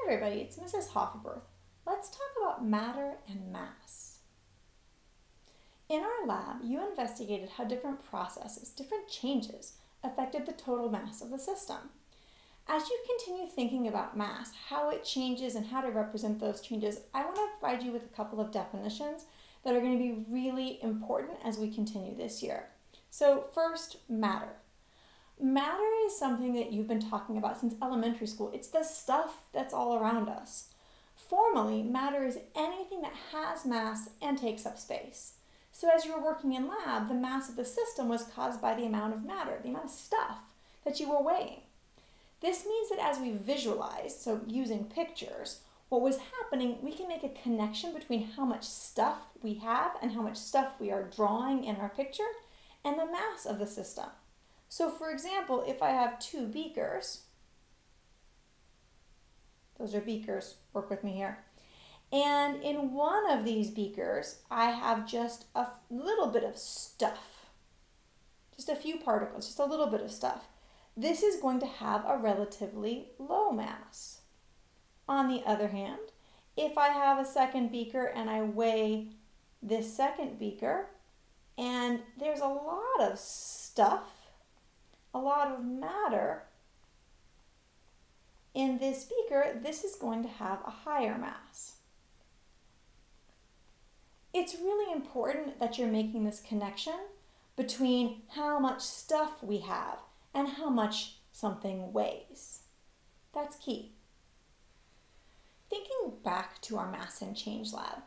everybody, it's Mrs. Hofferberth. Let's talk about matter and mass. In our lab, you investigated how different processes, different changes, affected the total mass of the system. As you continue thinking about mass, how it changes and how to represent those changes, I want to provide you with a couple of definitions that are going to be really important as we continue this year. So first, matter. Matter is something that you've been talking about since elementary school. It's the stuff that's all around us. Formally, matter is anything that has mass and takes up space. So as you were working in lab, the mass of the system was caused by the amount of matter, the amount of stuff that you were weighing. This means that as we visualize, so using pictures, what was happening, we can make a connection between how much stuff we have and how much stuff we are drawing in our picture and the mass of the system. So for example, if I have two beakers, those are beakers, work with me here, and in one of these beakers, I have just a little bit of stuff, just a few particles, just a little bit of stuff. This is going to have a relatively low mass. On the other hand, if I have a second beaker and I weigh this second beaker, and there's a lot of stuff, a lot of matter in this beaker, this is going to have a higher mass. It's really important that you're making this connection between how much stuff we have and how much something weighs. That's key. Thinking back to our mass and change lab,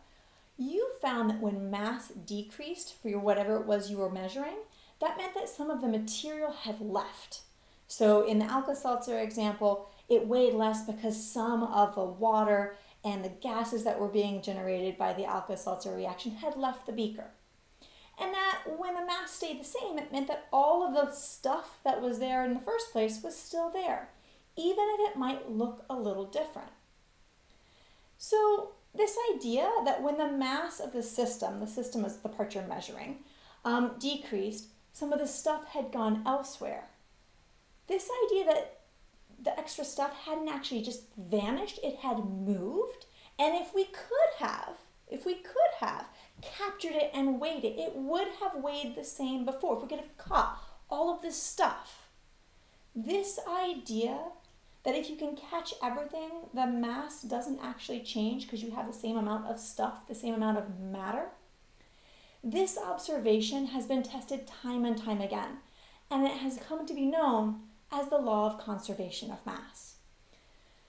you found that when mass decreased for whatever it was you were measuring, that meant that some of the material had left. So in the Alka-Seltzer example, it weighed less because some of the water and the gases that were being generated by the Alka-Seltzer reaction had left the beaker. And that when the mass stayed the same, it meant that all of the stuff that was there in the first place was still there, even if it might look a little different. So this idea that when the mass of the system is the part you're measuring, decreased, some of the stuff had gone elsewhere. This idea that the extra stuff hadn't actually just vanished, it had moved, and if we could have captured it and weighed it, it would have weighed the same before, if we could have caught all of this stuff. This idea that if you can catch everything, the mass doesn't actually change because you have the same amount of stuff, the same amount of matter. This observation has been tested time and time again, and it has come to be known as the law of conservation of mass.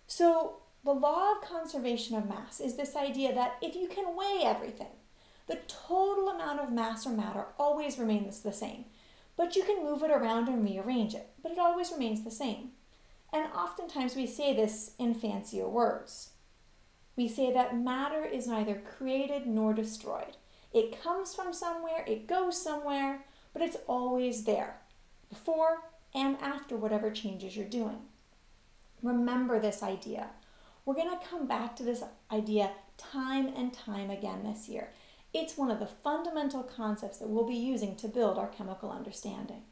So the law of conservation of mass is this idea that if you can weigh everything, the total amount of mass or matter always remains the same, but you can move it around and rearrange it, but it always remains the same. And oftentimes we say this in fancier words. We say that matter is neither created nor destroyed. It comes from somewhere, it goes somewhere, but it's always there, before and after whatever changes you're doing. Remember this idea. We're going to come back to this idea time and time again this year. It's one of the fundamental concepts that we'll be using to build our chemical understanding.